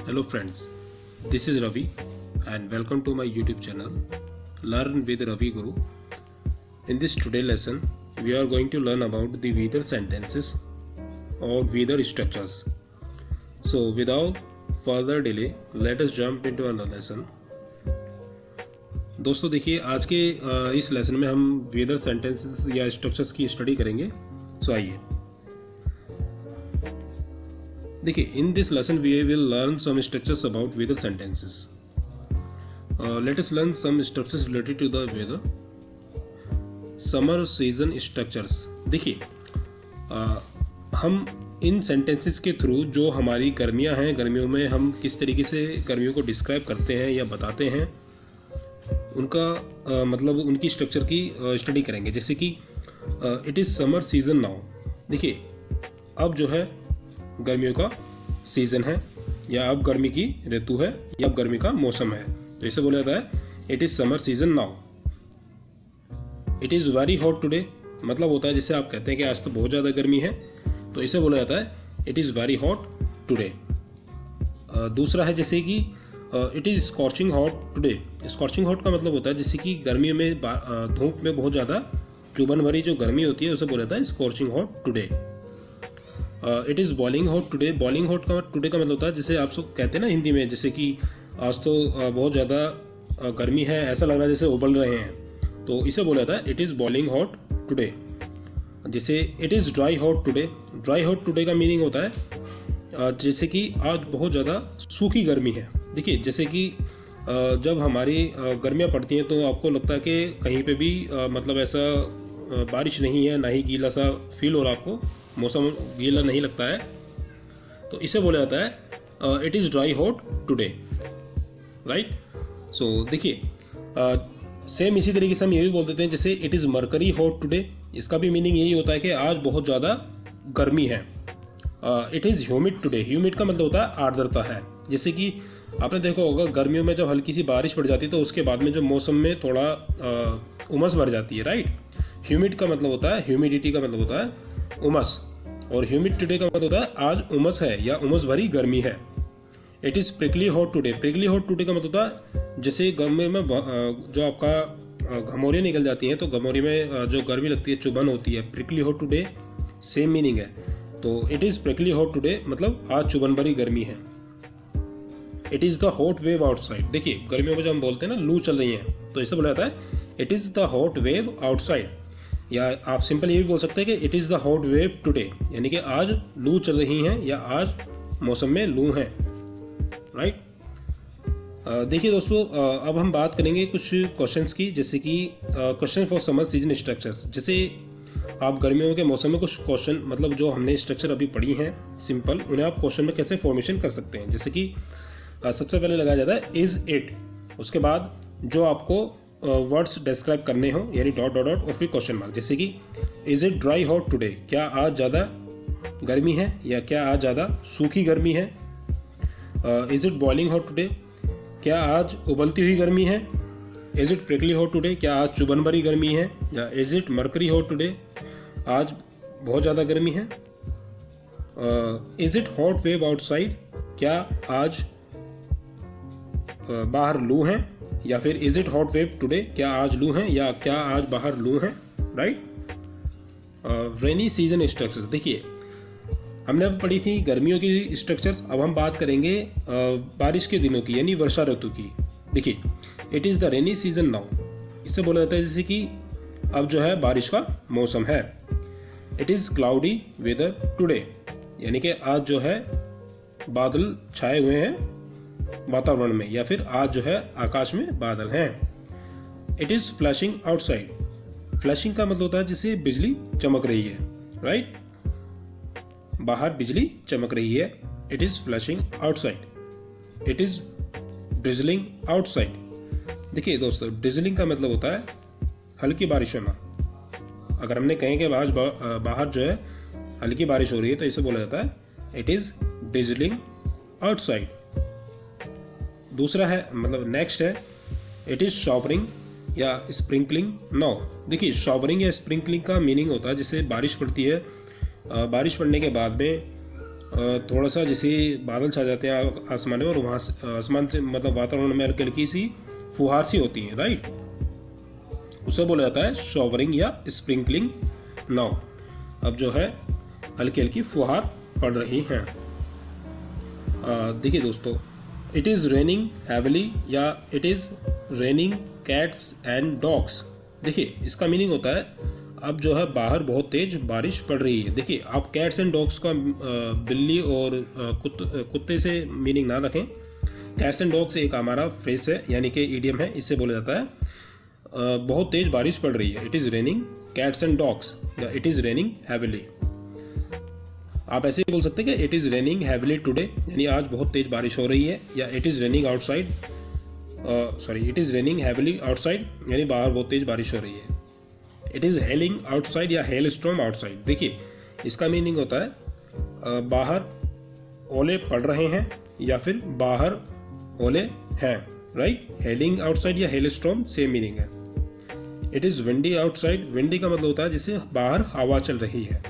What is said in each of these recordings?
Hello friends, this is Ravi and welcome to my YouTube channel Learn with Ravi Guru. In this today lesson, we are going to learn about the weather sentences or weather structures. So without further delay, let us jump into another lesson. दोस्तों देखिए, आज के इस lesson में हम weather sentences या structures की study करेंगे. सो आइए देखिए, in this lesson we will learn some structures about weather sentences. Let us learn some structures related to the weather. Summer season structures. देखिए, हम इन सेंटेंसेस के थ्रू जो हमारी गर्मियां हैं, गर्मियों में हम किस तरीके से गर्मियों को डिस्क्राइब करते हैं या बताते हैं, उनका मतलब उनकी स्ट्रक्चर की स्टडी करेंगे. जैसे कि it is summer season now. देखिए, अब जो है गर्मियों का सीज़न है, या अब गर्मी की ऋतु है, या अब गर्मी का मौसम है. तो इसे बोला जाता है it is summer season now. It is very hot today. मतलब होता है जैसे आप कहते हैं कि आज तो बहुत ज़्यादा गर्मी है, तो इसे बोला जाता है it is very hot today. दूसरा है जैसे कि it is scorching hot today. Scorching hot का मतलब होता है जैसे कि गर्मियों में धूप में बहुत ज़्यादा चुभन भरी जो गर्मी होती है, उसे बोला जाता है scorching hot today. It is boiling hot today. Boiling hot का टुडे का मतलब होता है जैसे आप सब कहते हैं ना हिंदी में, जैसे कि आज तो बहुत ज़्यादा गर्मी है, ऐसा लग रहा है जैसे उबल रहे हैं, तो इसे बोला जाता है it is boiling hot today. जैसे it is dry hot today. Dry hot today का मीनिंग होता है जैसे कि आज बहुत ज़्यादा सूखी गर्मी है. देखिए, जैसे कि जब हमारी गर्मियाँ पड़ती हैं तो आपको लगता है कि कहीं पे भी मतलब ऐसा बारिश नहीं है, ना ही गीला सा फील हो रहा, आपको मौसम गीला नहीं लगता है, तो इसे बोला जाता है it is dry hot today. Right. So देखिए, सेम इसी तरीके से हम ये भी बोल देते हैं जैसे it is mercury hot today. इसका भी मीनिंग यही होता है कि आज बहुत ज़्यादा गर्मी है. It is humid today. Humid का मतलब होता है आर्द्रता है. जैसे कि आपने देखा होगा गर्मियों में जब हल्की सी बारिश पड़ जाती है तो उसके बाद में जो मौसम में थोड़ा उमस भर जाती है. राइट. ह्यूमिड का मतलब होता है, ह्यूमिडिटी का मतलब होता है उमस, और ह्यूमिड टुडे का मतलब होता है आज उमस है या उमस भरी गर्मी है. It is prickly hot today. Prickly hot today का मतलब होता है जैसे गर्मी में जो आपका घमौरियाँ निकल जाती हैं, तो घमौरी में जो गर्मी लगती है, चुभन होती है. Prickly hot today same meaning है. तो it is prickly hot today मतलब आज चुभन भरी गर्मी है. It is the hot wave outside. देखिए, गर्मियों में जब हम बोलते हैं ना लू चल रही है, तो इसे बोला जाता है it is the hot wave outside. या आप सिंपल ये भी बोल सकते हैं कि it is the hot wave today, यानी कि आज लू चल रही हैं या आज मौसम में लू हैं. राइट. देखिए दोस्तों, अब हम बात करेंगे कुछ क्वेश्चंस की, जैसे कि question for summer season structures. जैसे आप गर्मियों के मौसम में कुछ क्वेश्चन, मतलब जो हमने स्ट्रक्चर अभी पढ़ी हैं सिंपल, उन्हें आप क्वेश्चन में कैसे फॉर्मेशन कर सकते हैं. जैसे कि सबसे पहले लगाया जाता है इज़ इट. उसके बाद जो आपको वर्ड्स डिस्क्राइब करने हो, यानी डॉट डॉट डॉट और फिर क्वेश्चन मार्क. जैसे कि is it dry hot today. क्या आज ज़्यादा गर्मी है या क्या आज ज़्यादा सूखी गर्मी है. Is it boiling hot today. क्या आज उबलती हुई गर्मी है. Is it prickly hot today. क्या आज चुभन भरी गर्मी है. या is it mercury hot today. आज बहुत ज़्यादा गर्मी है. Is it hot wave outside. क्या आज बाहर लू हैं. या फिर is it hot wave today. क्या आज लू हैं या क्या आज बाहर लू हैं. राइट. Rainy season structures. देखिए, हमने अब पढ़ी थी गर्मियों की स्ट्रक्चर्स. अब हम बात करेंगे बारिश के दिनों की, यानी वर्षा ऋतु की. देखिए, it is the rainy season now. इससे बोला जाता है जैसे कि अब जो है बारिश का मौसम है. It is cloudy weather today. यानी कि आज जो है बादल छाए हुए हैं वातावरण में, या फिर आज जो है आकाश में बादल हैं. It is flashing outside. Flashing का मतलब होता है जैसे बिजली चमक रही है. राइट. बाहर बिजली चमक रही है. It is flashing outside. It is drizzling outside. देखिए दोस्तों, ड्रिजलिंग का मतलब होता है हल्की बारिश होना. अगर हमने कहें कि आज बाहर जो है हल्की बारिश हो रही है, तो इसे बोला जाता है इट इज़ ड्रिजलिंग आउटसाइड. दूसरा है, मतलब नेक्स्ट है, इट इज़ शॉवरिंग या स्प्रिंकलिंग नाउ. देखिए, शॉवरिंग या स्प्रिंकलिंग का मीनिंग होता है जैसे बारिश पड़ती है, बारिश पड़ने के बाद में थोड़ा सा जैसे बादल छा जाते हैं आसमान में और वहाँ से आसमान से मतलब वातावरण में हल्की हल्की सी फुहार सी होती है, राइट, उसे बोला जाता है शॉवरिंग या स्प्रिंकलिंग नाउ। अब जो है हल्की हल्की फुहार पड़ रही हैं। देखिए दोस्तों, इट इज़ रेनिंग हैवली या it is raining cats and dogs. देखिए इसका मीनिंग होता है अब जो है बाहर बहुत तेज बारिश पड़ रही है। देखिए आप कैट्स एंड डॉग्स का बिल्ली और कुत्ते से मीनिंग ना रखें। कैट्स एंड डॉग्स एक हमारा फ्रेज है, यानी कि ईडियम है, इससे बोला जाता है बहुत तेज बारिश पड़ रही है। It is raining cats and dogs या इट इज़ रेनिंग हैविली। आप ऐसे ही बोल सकते हैं कि it is raining heavily today, यानी आज बहुत तेज बारिश हो रही है, या it is raining outside, it is raining heavily outside, यानी बाहर बहुत तेज बारिश हो रही है। इट इज़ हेलिंग आउटसाइड या हेल स्टॉर्म आउटसाइड। देखिए इसका मीनिंग होता है बाहर ओले पड़ रहे हैं या फिर बाहर ओले हैं, राइट। हेलिंग आउटसाइड या हेल स्टॉर्म सेम मीनिंग है। It is windy outside. Windy का मतलब होता है जिससे बाहर हवा चल रही है,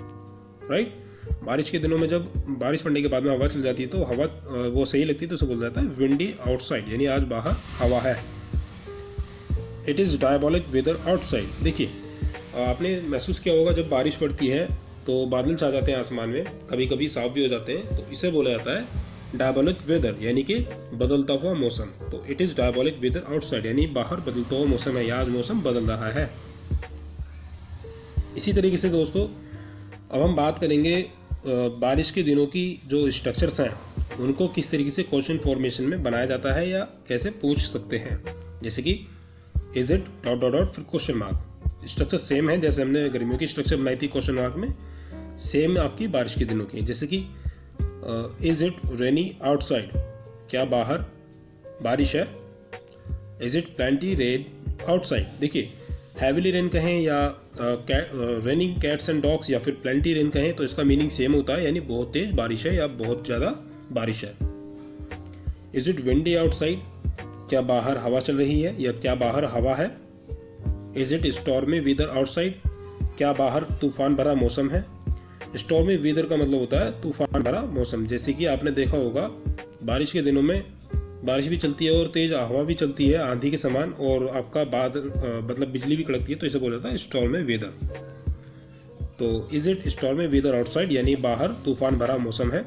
राइट। बारिश के दिनों में जब बारिश पड़ने के बाद में हवा चल जाती है तो हवा वो सही लगती है, तो उसे बोला जाता है विंडी आउटसाइड, यानी आज बाहर हवा है। It is diabolic weather outside. देखिए आपने महसूस किया होगा जब बारिश पड़ती है तो बादल छा जाते हैं आसमान में, कभी कभी साफ भी हो जाते हैं, तो इसे बोला जाता है डायबॉलिक वेदर, यानी कि बदलता हुआ मौसम। तो it is diabolic weather outside, यानी बाहर बदलता हुआ मौसम है या आज मौसम बदल रहा है। इसी तरीके से दोस्तों अब हम बात करेंगे बारिश के दिनों की जो स्ट्रक्चर्स हैं उनको किस तरीके से क्वेश्चन फॉर्मेशन में बनाया जाता है या कैसे पूछ सकते हैं। जैसे कि is it dot dot dot फिर क्वेश्चन मार्क। स्ट्रक्चर सेम है जैसे हमने गर्मियों की स्ट्रक्चर बनाई थी क्वेश्चन मार्क में, सेम आपकी बारिश के दिनों की। जैसे कि इज इट रेनी आउटसाइड, क्या बाहर बारिश है। Is it plenty rain outside. देखिए हैविली रेन कहें या रेनिंग कैट्स एंड डॉग्स या फिर प्लेंटी रेन कहें तो इसका मीनिंग सेम होता है, यानी बहुत तेज बारिश है या बहुत ज़्यादा बारिश है। इज इट विंडी आउटसाइड, क्या बाहर हवा चल रही है या क्या बाहर हवा है। Is it stormy weather outside, क्या बाहर तूफान भरा मौसम है। स्टॉर्मी वेदर का मतलब होता है तूफान भरा मौसम। जैसे कि आपने देखा होगा बारिश के दिनों में बारिश भी चलती है और तेज हवा भी चलती है आंधी के समान, और आपका बादल मतलब बिजली भी कड़कती है, तो इसे बोला जाता है स्टॉर्मी वेदर। तो is it stormy weather outside, यानी बाहर तूफान भरा मौसम है।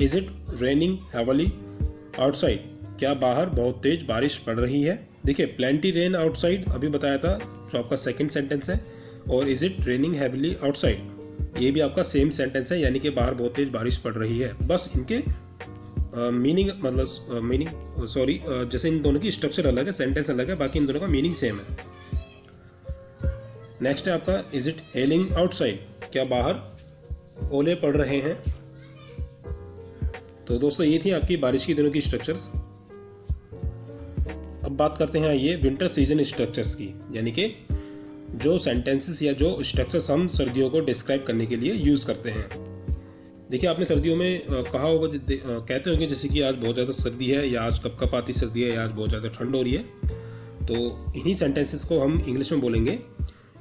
Is it raining heavily outside, क्या बाहर बहुत तेज बारिश पड़ रही है। देखिए प्लेंटी रेन आउटसाइड अभी बताया था जो आपका सेकंड सेंटेंस है, और is it raining heavily outside ये भी आपका सेम सेंटेंस है, यानी कि बाहर बहुत तेज बारिश पड़ रही है। बस इनके मीनिंग जैसे इन दोनों की स्ट्रक्चर अलग है, सेंटेंस अलग है, बाकी इन दोनों का मीनिंग सेम है। नेक्स्ट है आपका इज इट हेलिंग आउटसाइड, क्या बाहर ओले पड़ रहे हैं। तो दोस्तों ये थी आपकी बारिश के दिनों की स्ट्रक्चर्स। अब बात करते हैं ये विंटर सीजन स्ट्रक्चर्स की, यानी कि जो सेंटेंसेस या जो स्ट्रक्चर्स हम सर्दियों को डिस्क्राइब करने के लिए यूज़ करते हैं। देखिए आपने सर्दियों में कहा होगा कहते होंगे जैसे कि आज बहुत ज़्यादा सर्दी है, या आज कप आती सर्दी है, या आज बहुत ज़्यादा ठंड हो रही है। तो इन्हीं सेंटेंसेस को हम इंग्लिश में बोलेंगे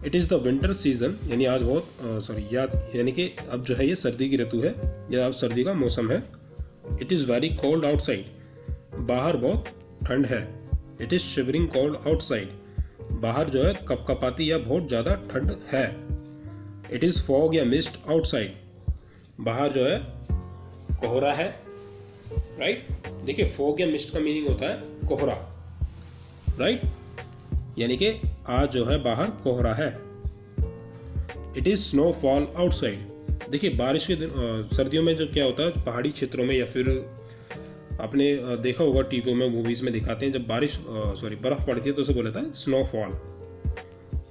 it is the winter season, यानी आज बहुत यानी कि अब जो है ये सर्दी की ऋतु है या अब सर्दी का मौसम है। It is very cold outside, बाहर बहुत ठंड है। It is shivering cold outside, बाहर जो है कपकपाती या बहुत ज़्यादा ठंड है। इट इज़ फॉग या मिस्ट आउटसाइड, बाहर जो है कोहरा है, राइट। देखिए फॉग या मिस्ट का मीनिंग होता है कोहरा, राइट, यानी कि आज जो है बाहर कोहरा है। It is snowfall outside. देखिए बारिश के सर्दियों में जो क्या होता है पहाड़ी क्षेत्रों में, या फिर आपने देखा होगा टीवी में मूवीज में दिखाते हैं जब बर्फ पड़ती है तो उसे बोला जाता है स्नोफॉल,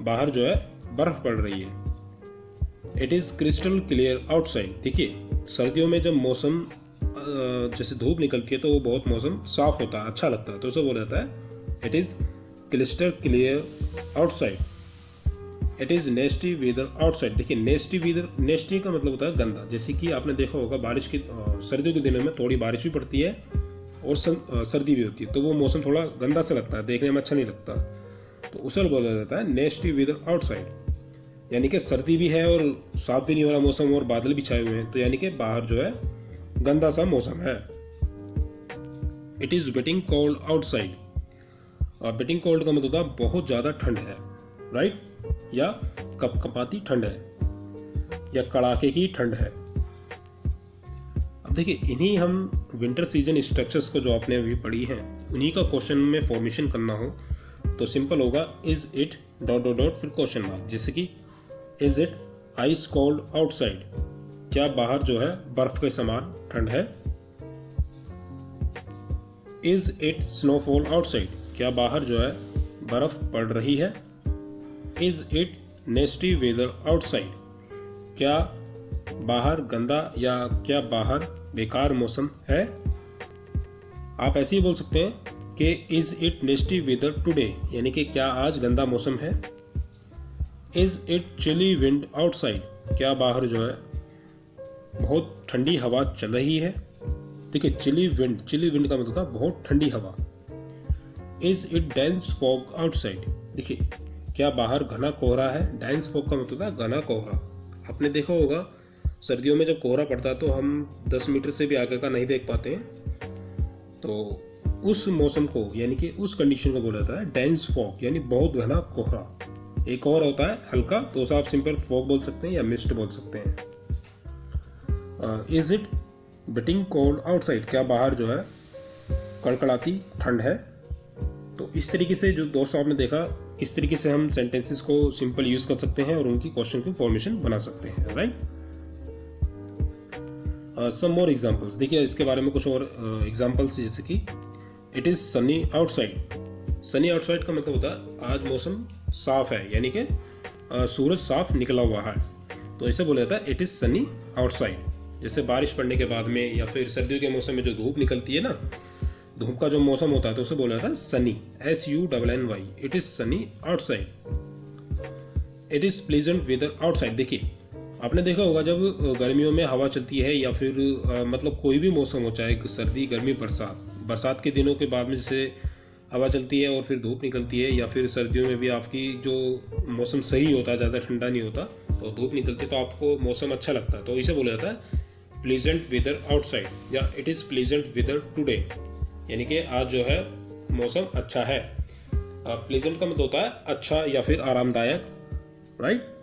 बाहर जो है बर्फ पड़ रही है। It is crystal clear outside. देखिए सर्दियों में जब मौसम जैसे धूप निकलती है तो वो बहुत मौसम साफ होता है, अच्छा लगता है, तो उसे बोला जाता है it is crystal clear outside. It is nasty weather outside. देखिए नेस्टी का मतलब होता है गंदा। जैसे कि आपने देखा होगा बारिश की सर्दियों के दिनों में थोड़ी बारिश भी पड़ती है और सर्दी भी होती है, तो वो मौसम थोड़ा गंदा सा लगता है, देखने में अच्छा नहीं लगता, तो उसे बोला जाता है नेस्टी वेदर आउटसाइड। यानी कि सर्दी भी है और साफ भी नहीं हो रहा मौसम और बादल भी छाए हुए हैं, तो यानी कि बाहर जो है गंदा सा मौसम है। It is beating cold outside. Beating cold का मतलब होता है बहुत ज़्यादा ठंड है, राइट, या कपकपाती ठंड है या कड़ाके की ठंड है। अब देखिए, इन्हीं हम विंटर सीजन स्ट्रक्चर्स को जो आपने अभी पढ़ी हैं, उन्हीं का क्वेश्चन में फॉर्मेशन करना हो तो सिंपल होगा is it dot dot dot फिर क्वेश्चन मार्क। जैसे कि is it ice cold outside, क्या बाहर जो है बर्फ के समान ठंड है। इज इट स्नोफॉल आउटसाइड, क्या बाहर जो है बर्फ पड़ रही है। Is it nasty weather outside, क्या बाहर गंदा या क्या बाहर बेकार मौसम है। आप ऐसे ही बोल सकते हैं कि is it nasty weather today, यानी कि क्या आज गंदा मौसम है। Is it chilly wind outside, क्या बाहर जो है बहुत ठंडी हवा चल रही है। देखिए, चिली विंड का मतलब था बहुत ठंडी हवा। Is it dense fog outside, देखिए क्या बाहर घना कोहरा है। डेंस फॉग का मतलब था घना कोहरा। आपने देखा होगा सर्दियों में जब कोहरा पड़ता है तो हम 10 मीटर से भी आगे का नहीं देख पाते हैं। तो उस मौसम को यानी कि उस कंडीशन को बोला जाता है डेंस फॉग, यानी बहुत घना कोहरा। एक और होता है हल्का, तो उसे आप सिंपल फॉग बोल सकते हैं या मिस्ट बोल सकते हैं। Is it beating cold outside, क्या बाहर जो है कड़कड़ाती ठंड है। तो इस तरीके से जो दोस्तों आपने देखा, इस तरीके से हम सेंटेंसेस को सिंपल यूज कर सकते हैं और उनकी क्वेश्चन की फॉर्मेशन बना सकते हैं, राइट। सम मोर एग्जाम्पल्स, देखिए इसके बारे में कुछ और एग्जाम्पल्स, जैसे कि it is sunny outside. Sunny outside का मतलब होता है आज मौसम साफ है, यानी कि सूरज साफ निकला हुआ है, तो ऐसे बोला जाता है इट इज़ सनी आउटसाइड। जैसे बारिश पड़ने के बाद में या फिर सर्दियों के मौसम में जो धूप निकलती है ना, धूप का जो मौसम होता है तो उसे बोला जाता है sunny, SUNNY। It is sunny outside. It is pleasant weather outside. देखिए, आपने देखा होगा जब गर्मियों में हवा चलती है या फिर मतलब कोई भी मौसम हो, चाहे सर्दी गर्मी बरसात के दिनों के बाद में जैसे हवा चलती है और फिर धूप निकलती है, या फिर सर्दियों में भी आपकी जो मौसम सही होता है, ज़्यादा ठंडा नहीं होता तो धूप निकलती है, तो आपको मौसम अच्छा लगता है, तो इसे बोला जाता है प्लीजेंट वेदर आउटसाइड या it is pleasant weather today, यानी कि आज जो है मौसम अच्छा है। प्लीजेंट का मतलब होता है अच्छा या फिर आरामदायक, right.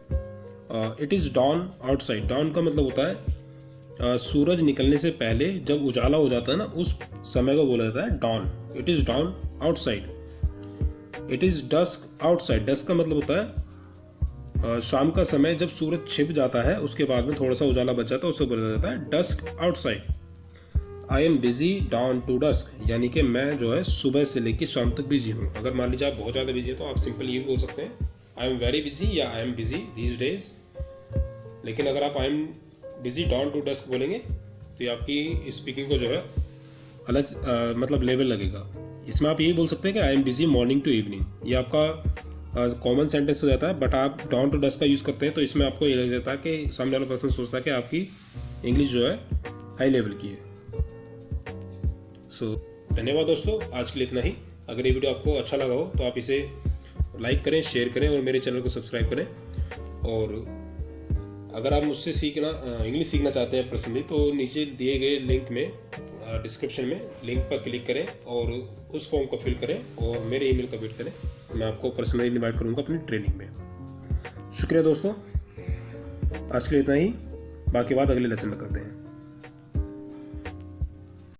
It is dawn outside. Dawn का मतलब होता है सूरज निकलने से पहले जब उजाला हो जाता है ना, उस समय को बोला जाता है dawn. It is dawn outside. It is dusk outside. Dusk का मतलब होता है शाम का समय, जब सूरज छिप जाता है उसके बाद में थोड़ा सा उजाला बच जाता है, उसे बोला जाता है dusk outside. I am busy down to dusk, यानी कि मैं जो है सुबह से लेकर शाम तक बिजी हूँ। अगर मान लीजिए आप बहुत ज़्यादा बिजी हैं तो आप सिंपल ये बोल सकते हैं आई एम वेरी बिजी या I am busy these days. लेकिन अगर आप I am busy down to dusk बोलेंगे तो ये आपकी स्पीकिंग को जो है अलग मतलब लेवल लगेगा। इसमें आप यही बोल सकते हैं कि I am busy morning to evening, ये आपका कॉमन सेंटेंस हो जाता है। बट आप डाउन टू डस्क का यूज़ करते हैं तो इसमें आपको ये लग जाता है कि सामने वाला पर्सन सोचता है कि आपकी इंग्लिश जो है हाई लेवल की है। सो धन्यवाद दोस्तों, आज के लिए इतना ही। अगर ये वीडियो आपको अच्छा लगा हो तो आप इसे लाइक करें, शेयर करें और मेरे चैनल को सब्सक्राइब करें। और अगर आप मुझसे इंग्लिश सीखना चाहते हैं पर्सनली, तो नीचे दिए गए लिंक में डिस्क्रिप्शन में लिंक पर क्लिक करें और उस फॉर्म को फिल करें और मेरे ईमेल का वेट करें। मैं आपको पर्सनली इनवाइट करूँगा अपनी ट्रेनिंग में। शुक्रिया दोस्तों, आज के लिए इतना ही, बाकी बात अगले लेसन में करते हैं।